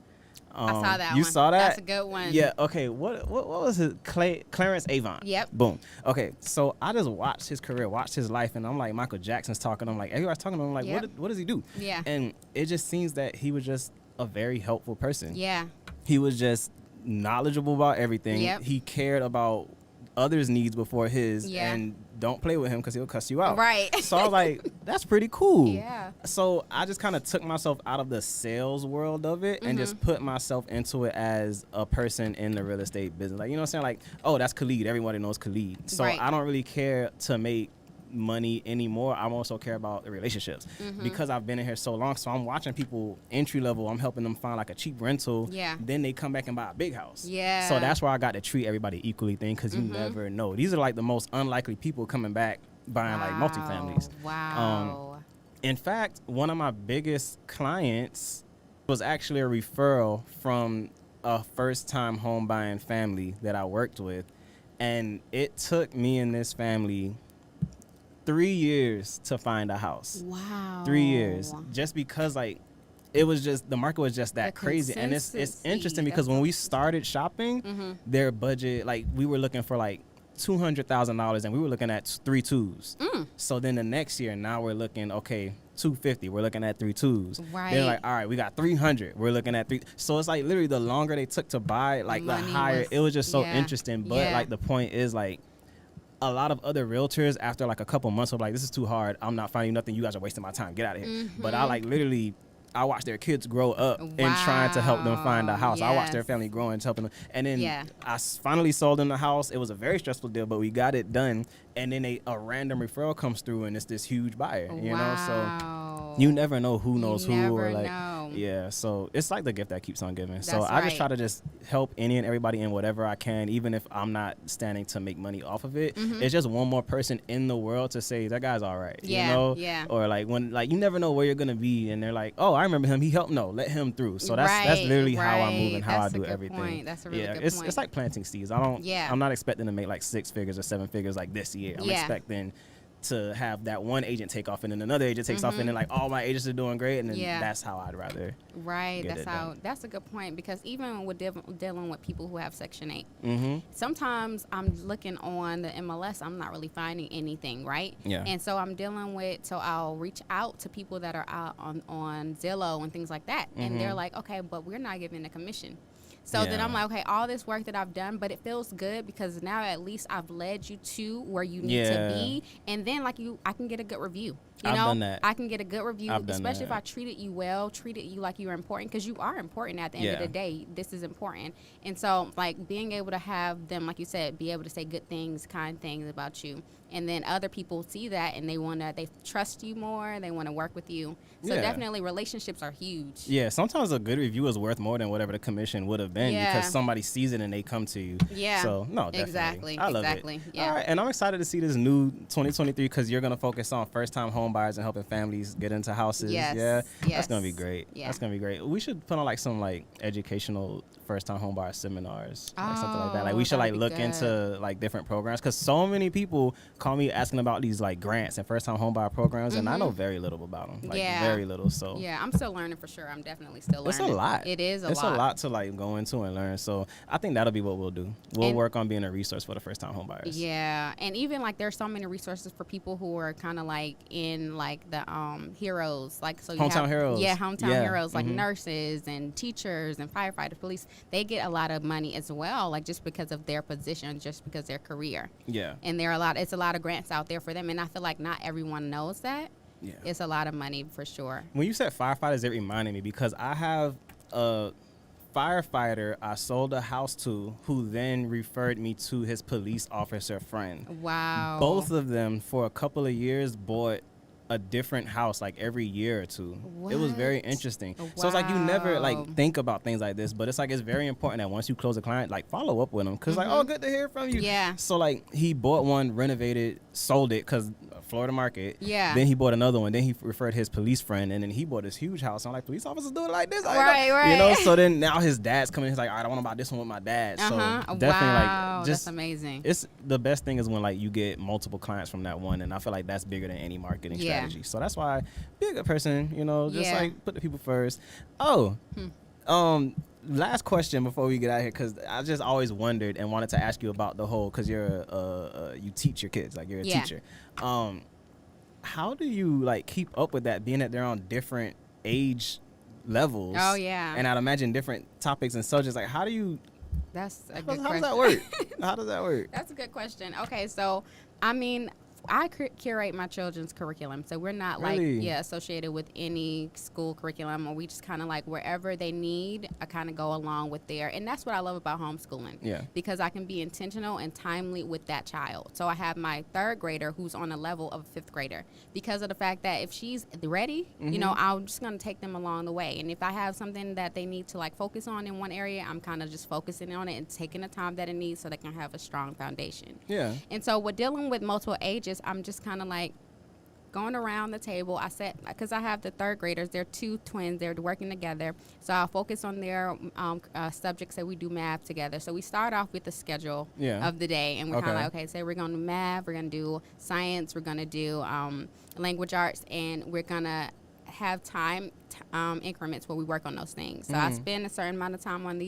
I saw that You one. saw that? That's a good one. Yeah. Okay. What was his Clarence Avant? Yep. Boom. Okay. So I just watched his career, watched his life, and I'm like, Michael Jackson's talking. I'm like, everybody's talking. I'm like, Yep. what does he do? Yeah. And it just seems that he was just a very helpful person. Yeah. He was just knowledgeable about everything. Yep. He cared about others' needs before his. Yeah. And don't play with him because he'll cuss you out. Right. So I was like, that's pretty cool. Yeah. So I just kind of took myself out of the sales world of it and just put myself into it as a person in the real estate business. Like, you know what I'm saying? Like, oh, that's Khalid. Everybody knows Khalid. So Right. I don't really care to make money anymore. I also care about the relationships because I've been in here so long. So I'm watching people entry level. I'm helping them find like a cheap rental. Yeah. Then they come back and buy a big house. Yeah. So that's why I got to treat everybody equally thing, because you never know. These are like the most unlikely people coming back buying like multifamilies. Wow. In fact, one of my biggest clients was actually a referral from a first-time home buying family that I worked with, and it took me and this family 3 years to find a house. Wow. 3 years, just because like it was just the market was just that The crazy. And it's consistency, interesting because that's when we started shopping, their budget, like we were looking for like $200,000 and we were looking at 3 twos. So then the next year, now we're looking, okay, 250, we're looking at 3 twos. Right. Then like, all right, we got 300, we're looking at 3. So it's like literally the longer they took to buy, like the Money higher, was- it was just so yeah, interesting. But yeah. like the point is like, a lot of other realtors after like a couple months were like, this is too hard, I'm not finding nothing, you guys are wasting my time, get out of here. But I like literally, I watched their kids grow up and trying to help them find a house. I watched their Yes. family grow and helping them. And then Yeah. I finally sold them the house. It was a very stressful deal, but we got it done. And then a random referral comes through and it's this huge buyer, you know? So you never know who knows who, or never like, know. yeah. So it's like the gift that keeps on giving. So That's I just right. try to just help any and everybody in whatever I can, even if I'm not standing to make money off of it. It's just one more person in the world to say that guy's all right, Yeah, you know? yeah. Or like when, like you never know where you're gonna be, and they're like, oh, I remember him. He helped. No, let him through. So that's literally how I move and how That's I a do good everything. point. That's a really good it's point. it's like planting seeds. I'm not expecting to make like 6 figures or 7 figures like this year. I'm Yeah. expecting to have that one agent take off and then another agent takes off and then like all my agents are doing great, and then Yeah. that's how I'd rather Right. get That's it how. done. That's a good point, because even with dealing with people who have Section 8, Mm-hmm. sometimes I'm looking on the MLS, I'm not really finding anything, right? Yeah. And so I'm dealing with, so I'll reach out to people that are out on Zillow and things like that, and they're like, okay, but we're not giving a commission. So then I'm like, okay, all this work that I've done, but it feels good because now at least I've led you to where you need to be. And then like I can get a good review. You know, done that. I can get a good review, especially if I treated you well, treated you like you were important, because you are important at the end of the day. This is important. And so like being able to have them, like you said, be able to say good things, kind things about you. And then other people see that and they trust you more. They want to work with you. So definitely relationships are huge. Yeah, sometimes a good review is worth more than whatever the commission would have been because somebody sees it and they come to you. Yeah. So, no, definitely. Exactly. I love it. Yeah. All right, and I'm excited to see this new 2023 because you're going to focus on first-time home buyers and helping families get into houses. Yes. Yeah. Yes. That's going to be great. Yeah. That's going to be great. We should put on like some like educational first-time home buyer seminars, like something like that. Like we should like look into like different programs because so many people call me asking about these like grants and first-time home buyer programs, and I know very little about them. Like very little. So yeah, I'm still learning for sure. I'm definitely still learning. It's a lot. It is a lot. It's a lot to like go into and learn. So I think that'll be what we'll do. We'll work on being a resource for the first-time home buyers. Yeah, and even like there's so many resources for people who are kind of like in like the heroes, like so you hometown heroes. Yeah, hometown heroes like nurses and teachers and firefighters, police. They get a lot of money as well, like just because of their position, just because their career. Yeah. And it's a lot of grants out there for them, and I feel like not everyone knows that. Yeah. It's a lot of money for sure. When you said firefighters, it reminded me because I have a firefighter I sold a house to who then referred me to his police officer friend. Wow. Both of them for a couple of years bought a different house like every year or two. What? It was very interesting. Wow. So it's like you never like think about things like this, but it's like it's very important that once you close a client, like follow up with them because like, oh, good to hear from you. Yeah. So like he bought one, renovated, sold it because Florida market. Yeah. Then he bought another one. Then he referred his police friend, and then he bought this huge house. I'm like, police officers do it like this, right? You know. So then now his dad's coming. He's like, all right, I want to buy this one with my dad. So definitely like, just that's amazing. It's the best thing is when like you get multiple clients from that one, and I feel like that's bigger than any marketing strategy. So that's why be a good person, you know, just like put the people first. Last question before we get out of here, because I just always wondered and wanted to ask you about the whole, because you're you teach your kids, like you're a teacher. How do you like keep up with that, being that they're on different age levels? Oh yeah. And I'd imagine different topics and subjects. Like how do you? That's a good question. How does that work? How does that work? That's a good question. Okay, so I mean, I curate my children's curriculum, so we're not like associated with any school curriculum, or we just kind of like wherever they need, I kind of go along with there, and that's what I love about homeschooling. Yeah, because I can be intentional and timely with that child. So I have my third grader who's on a level of a fifth grader because of the fact that if she's ready, you know, I'm just gonna take them along the way, and if I have something that they need to like focus on in one area, I'm kind of just focusing on it and taking the time that it needs so they can have a strong foundation. Yeah, and so with dealing with multiple ages, I'm just kind of like going around the table. I said, because I have the third graders, they're two twins, they're working together. So I'll focus on their subjects that we do math together. So we start off with the schedule of the day, and we're kind of like, okay, say we're going to math, we're going to do science, we're going to do language arts, and we're going to have time increments where we work on those things. So I spend a certain amount of time on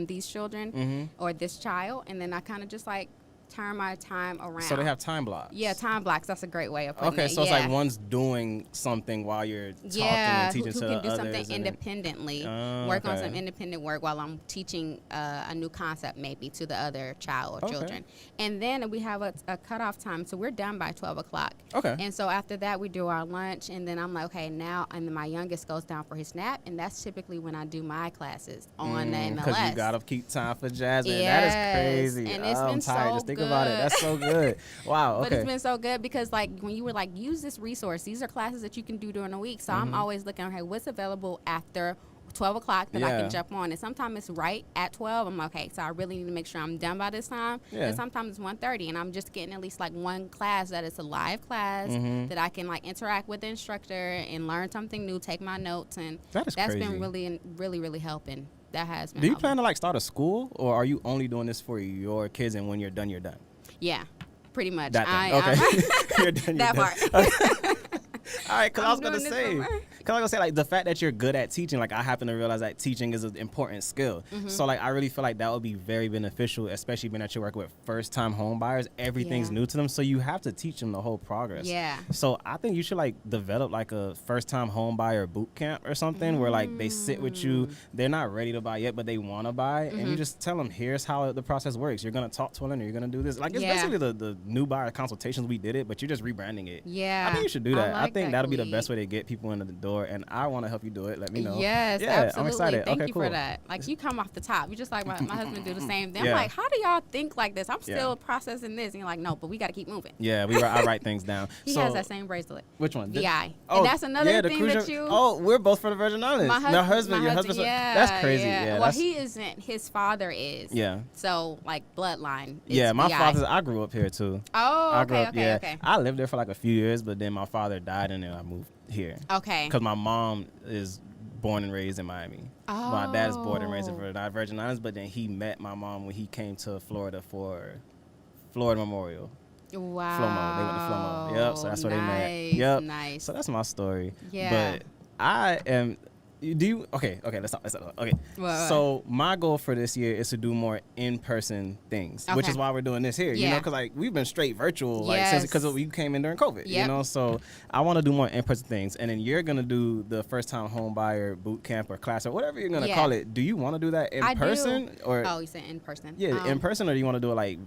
these children or this child, and then I kind of just like turn my time around. So they have time blocks. Yeah, time blocks. That's a great way of putting it. Okay, so it's like one's doing something while you're talking and teaching to the others. Yeah, who can do something independently, work on some independent work while I'm teaching a new concept maybe to the other child or children. And then we have a cutoff time, so we're done by 12 o'clock. Okay. And so after that, we do our lunch, and then I'm like, okay, now, and then my youngest goes down for his nap, and that's typically when I do my classes on the MLS. Because you got to keep time for Jazmine. Yes. That is crazy. And it's been so just think about it. That's so good. Wow. Okay. But it's been so good because like when you were like, use this resource, these are classes that you can do during the week. So I'm always looking, okay, what's available after 12 o'clock that I can jump on. And sometimes it's right at 12. I'm like, okay, so I really need to make sure I'm done by this time. And sometimes it's 1:30, and I'm just getting at least like one class that is a live class that I can like interact with the instructor and learn something new, take my notes. And that's crazy. Been really helping. That has been Do you helping. plan to like start a school, or are you only doing this for your kids and when you're done, you're done? Yeah, pretty much. That thing. Okay. You're done, that you're part. All right, because I was going to say, Cause like I say, like the fact that you're good at teaching, like I happen to realize that teaching is an important skill. So like I really feel like that would be very beneficial, especially being that you're working with first-time home buyers. Everything's new to them, so you have to teach them the whole progress. Yeah. So I think you should like develop like a first-time home buyer boot camp or something where like they sit with you. They're not ready to buy yet, but they want to buy, and you just tell them, here's how the process works. You're gonna talk to a lender. You're gonna do this. Like it's basically the new buyer consultations. We did it, but you're just rebranding it. Yeah. I think you should do that. I like think that, that'll be the Khalid. best way to get people into the door, and I want to help you do it. Let me know. Yes, yeah, absolutely. I'm excited. Thank okay, you cool. for that. Like you come off the top. You just like my husband do the same thing. Yeah. I'm like, how do y'all think like this? I'm still processing this. And you're like, no, but we got to keep moving. Yeah, I write things down. He has that same bracelet. Which one? VI. And that's another thing that you. Oh, we're both from the Virgin Islands. My husband. Your husband's. Yeah, that's crazy. Yeah. Well, he isn't. His father is. Yeah. So like bloodline. Yeah, my VI. father's. I grew up here too. Oh, okay. I lived there for like a few years, but then my father died, and then I moved here. Okay. Because my mom is born and raised in Miami. Oh. My dad is born and raised in the Virgin Islands, but then he met my mom when he came to Florida for Florida Memorial. Wow. Flomo. They went to Flomo. Yep. So that's where they met. Yep. Nice. So that's my story. Yeah. But I am. Do you? Okay. Let's stop. Okay. What? So my goal for this year is to do more in-person things, which is why we're doing this here. You know, because like we've been straight virtual, like since because we came in during COVID. You know, so I want to do more in-person things, and then you're gonna do the first-time home buyer boot camp or class or whatever you're gonna call it. Do you want to do that in person or? Oh, you said in person. Yeah, in person, or do you want to do it like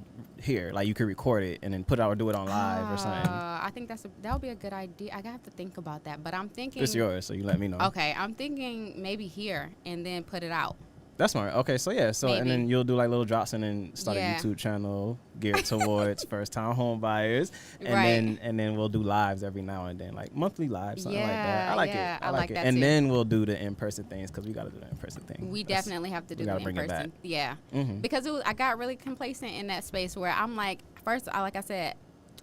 here, like you could record it and then put it out or do it on live or something? I think that would be a good idea. I have to think about that, but I'm thinking it's yours, so you let me know. Okay, I'm thinking maybe here and then put it out. That's smart. Okay, so yeah, so Maybe. and then you'll do like little drops and then start a YouTube channel geared towards first time home buyers, and then we'll do lives every now and then, like monthly lives, something like that. I like it. I like it. that and too. then we'll do the in person things because we got to do the in person thing. We definitely have to do the in person. Yeah, because I got really complacent in that space where I'm like, first, like I said,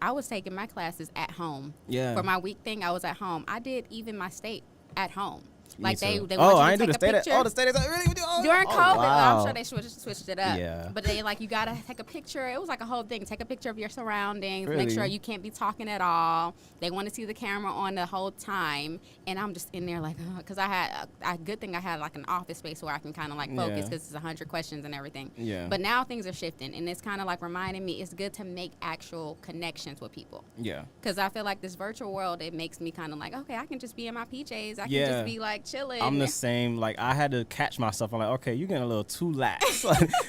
I was taking my classes at home. Yeah. For my week thing, I was at home. I did even my state at home. Like they want I you to take a picture. The state really during COVID. Wow. I'm sure they switched it up. Yeah. But they like you gotta take a picture. It was like a whole thing. Take a picture of your surroundings. Really? Make sure you can't be talking at all. They want to see the camera on the whole time. And I'm just in there like, because I had a good thing. I had like an office space where I can kind of like focus because it's 100 questions and everything. Yeah. But now things are shifting, and it's kind of like reminding me it's good to make actual connections with people. Yeah. Because I feel like this virtual world, it makes me kind of like, okay, I can just be in my PJs. I can just be like chilling. I'm the same. Like I had to catch myself. I'm like, okay, you're getting a little too lax.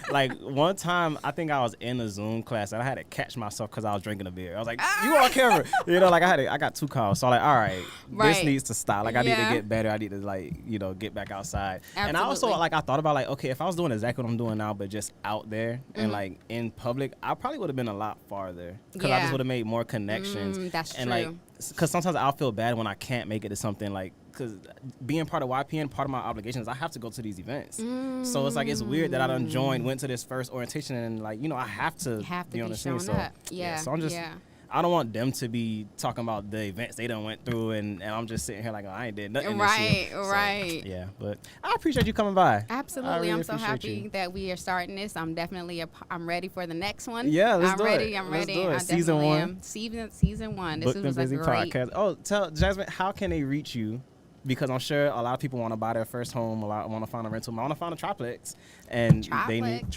Like one time, I think I was in a Zoom class and I had to catch myself because I was drinking a beer. I was like, you on camera? You know, like I got 2 calls. So I'm like, all right, this needs to stop. Like I need to get better. I need to like, get back outside. Absolutely. And I also like I thought about like, okay, if I was doing exactly what I'm doing now, but just out there and like in public, I probably would have been a lot farther because I just would have made more connections. That's and true. Like, because sometimes I'll feel bad when I can't make it to something like. Because being part of YPN, part of my obligations, I have to go to these events. So it's like it's weird that I done went to this first orientation, and like I have to be on the scene. So so I'm just I don't want them to be talking about the events they done went through, and I'm just sitting here like, oh, I ain't did nothing this year. Right. So, yeah, but I appreciate you coming by. Absolutely, really I'm so happy that we are starting this. I'm definitely I'm ready for the next one. Yeah, let's do it. I'm ready. Do it. I Season 1. am. Season 1. This Booked was and Busy a great podcast. Oh, tell Jazmine, how can they reach you? Because I'm sure a lot of people want to buy their first home. A lot want to find a rental. I want to find a triplex, and they need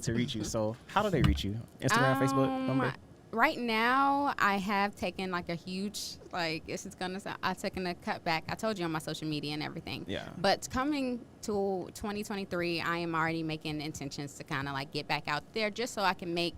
to reach you. So how do they reach you? Instagram, Facebook, number. Right now, I have taken like a huge I've taken a cut back. I told you on my social media and everything. Yeah. But coming to 2023, I am already making intentions to kind of like get back out there just so I can make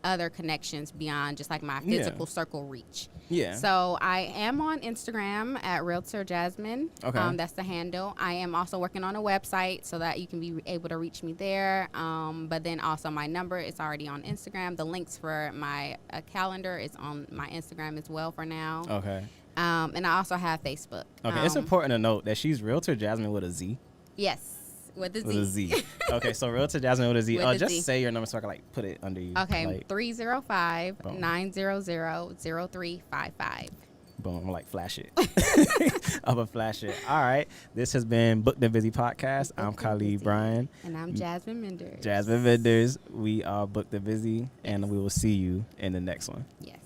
other connections beyond just like my physical circle reach. Yeah. So I am on Instagram at Realtor Jazmine. Okay. That's the handle. I am also working on a website so that you can be able to reach me there. But then also my number is already on Instagram. The links for my calendar is on my Instagram as well for now. Okay. And I also have Facebook. Okay. It's important to note that she's Realtor Jazmine with a Z. Yes. With a Z. With a Z. Okay, so Realtor Jazmine with a Z. Just Z. say your number so I can like put it under you. Okay, like, 305-900-0355. Boom, I'm gonna like flash it. I'm gonna flash it. All right, this has been Booked and Busy Podcast. I'm Khalid Bryan. And I'm Jazmine Menders. Jazmine Menders. We are Booked and Busy, and we will see you in the next one. Yes.